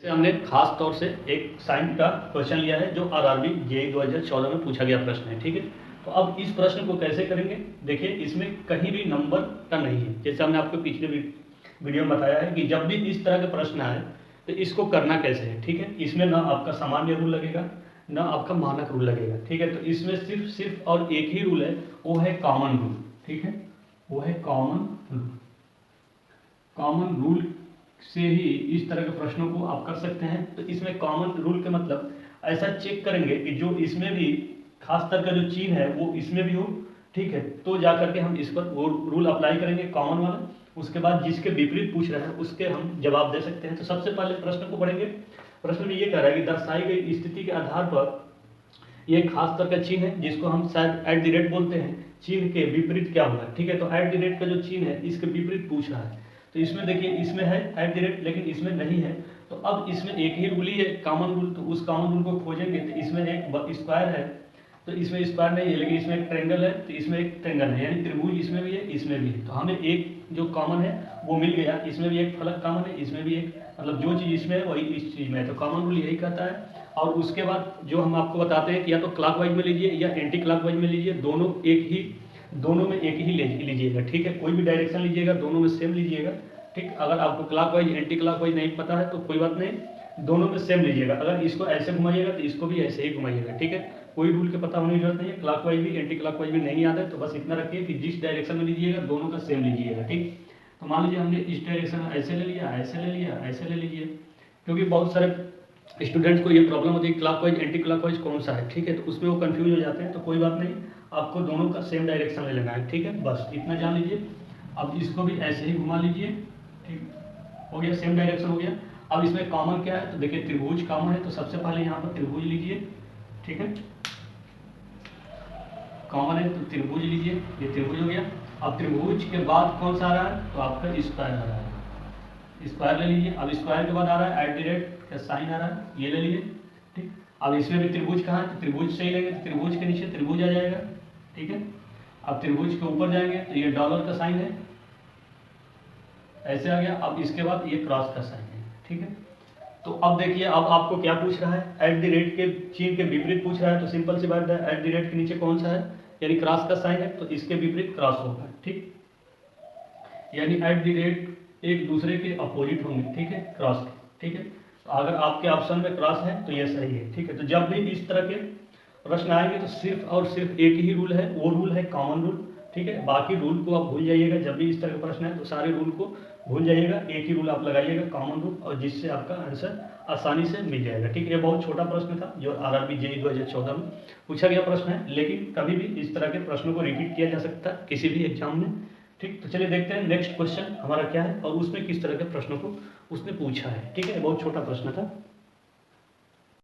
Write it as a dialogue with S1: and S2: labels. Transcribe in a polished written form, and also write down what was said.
S1: से हमने खास तौर से एक साइन का क्वेश्चन लिया है जो आरआरबी जेईई 2014 में पूछा गया प्रश्न है। ठीक है, तो अब इस प्रश्न को कैसे करेंगे, देखिए इसमें कहीं भी नंबर का नहीं है। जैसे हमने आपको पिछले वीडियो में बताया है कि जब भी इस तरह के प्रश्न आए तो इसको करना कैसे है। ठीक है, इसमें ना आपका सामान्य रूल लगेगा ना आपका मानक रूल लगेगा। ठीक है, तो इसमें सिर्फ और एक ही रूल है, वो है कॉमन रूल। ठीक है, वो है कॉमन रूल। कॉमन रूल से ही इस तरह के प्रश्नों को आप कर सकते हैं। तो इसमें कॉमन रूल के मतलब ऐसा चेक करेंगे कि जो इसमें भी खास तरह का जो चिन्ह है वो इसमें भी हो। ठीक है, तो जा करके हम इस पर वो रूल अप्लाई करेंगे कॉमन वाला। उसके बाद जिसके विपरीत पूछ रहे हैं उसके हम जवाब दे सकते हैं। तो सबसे पहले प्रश्न को पढ़ेंगे। प्रश्न में ये कह रहा है कि दर्शाई गई स्थिति के आधार पर ये खास तरह का चिन्ह है जिसको हम शायद एट द रेट बोलते हैं, चिन्ह के विपरीत क्या होगा। ठीक है, तो एट द रेट का जो चिन्ह है इसके विपरीत पूछ रहा है। तो इसमें देखिए इसमें है एट द रेट लेकिन इसमें नहीं है। तो अब इसमें एक ही रूल ही है कॉमन रूल, तो उस कॉमन रूल को खोजेंगे। तो इसमें एक स्क्वायर है तो इसमें स्क्वायर नहीं है, लेकिन इसमें एक ट्रेंगल है तो इसमें एक ट्रेंगल है, यानी त्रिभुज इसमें भी है इसमें भी है। तो हमें एक जो कॉमन है वो मिल गया, इसमें भी एक फलक कॉमन है इसमें भी एक, मतलब जो चीज़ इसमें है वही इस चीज़ में है। तो कॉमन रूल यही कहता है। और उसके बाद जो हम आपको बताते हैं कि या तो क्लॉकवाइज में लीजिए या एंटी क्लॉकवाइज में लीजिए, दोनों में एक ही लीजिएगा। ठीक है, कोई भी डायरेक्शन लीजिएगा दोनों में सेम लीजिएगा। ठीक, अगर आपको क्लॉकवाइज एंटी क्लॉकवाइज नहीं पता है तो कोई बात नहीं, दोनों में सेम लीजिएगा। अगर इसको ऐसे घुमाइएगा तो इसको भी ऐसे ही घुमाइएगा। ठीक है, कोई रूल के पता होने की जरूरत नहीं है। क्लॉकवाइज भी एंटी क्लॉकवाइज भी नहीं याद है तो बस इतना रखिए कि जिस डायरेक्शन में लीजिएगा दोनों का सेम लीजिएगा। ठीक, तो मान लीजिए हमने इस डायरेक्शन ऐसे ले लिया, ऐसे ले लिया, ऐसे ले लीजिए, क्योंकि बहुत सारे स्टूडेंट्स को ये प्रॉब्लम होती है क्लॉकवाइज एंटी क्लॉकवाइज कौन सा है। ठीक है, तो उसमें वो कंफ्यूज हो जाते हैं। तो कोई बात नहीं, आपको दोनों का सेम डायरेक्शन ले लेना है। ठीक है, बस इतना जान लीजिए। अब इसको भी ऐसे ही घुमा लीजिए। ठीक, हो गया, सेम डायरेक्शन हो गया। अब इसमें कॉमन क्या है, तो देखिए त्रिभुज कॉमन है, तो सबसे पहले यहाँ पर त्रिभुज लीजिए। ठीक है, कॉमन है तो त्रिभुज लीजिए, ये त्रिभुज हो गया। अब त्रिभुज के बाद कौन सा आ रहा है, तो आपका स्क्वायर आ रहा है, स्क्वायर ले लीजिए। अब स्क्वायर के बाद आ रहा है एट द रेट का साइन आ रहा है, ये ले लीजिए। ठीक, अब इसमें भी त्रिभुज कहाँ है, तो त्रिभुज से ही लेंगे तो त्रिभुज के नीचे त्रिभुज आ जाएगा। ठीक है, अब त्रिभुज के ऊपर जाएंगे तो ये डॉलर का साइन है, ऐसे आ गया। अब इसके बाद ये क्रॉस का साइन है। ठीक है, तो अब देखिए अब आपको क्या पूछ रहा है, एट द रेट के चिन्ह के विपरीत पूछ रहा है। तो सिंपल सी बात है, एट द रेट के नीचे कौन सा है, यानी क्रॉस का साइन है, तो इसके विपरीत क्रॉस होगा। ठीक, यानी एट द रेट एक दूसरे के अपोजिट होंगे। ठीक है, क्रॉस के। ठीक है, तो अगर आपके ऑप्शन में क्रॉस है तो ये सही है। ठीक है, तो जब भी इस तरह के प्रश्न आएंगे तो सिर्फ और सिर्फ एक ही रूल है, वो रूल है कॉमन रूल। ठीक है, बाकी रूल को आप भूल जाइएगा। जब भी इस तरह का प्रश्न है तो सारे रूल को भूल जाइएगा, एक ही रूल आप लगाइएगा कॉमन रूल, और जिससे आपका आंसर आसानी से मिल जाएगा। ठीक है, ये बहुत छोटा प्रश्न था जो आरआरबी जेईई 2014 में पूछा गया प्रश्न है, लेकिन कभी भी इस तरह के प्रश्नों को रिपीट किया जा सकता है किसी भी एग्जाम में। ठीक, तो चलिए देखते हैं नेक्स्ट क्वेश्चन हमारा क्या है और उसमें किस तरह के प्रश्नों को उसने पूछा है। ठीक है, बहुत छोटा प्रश्न था।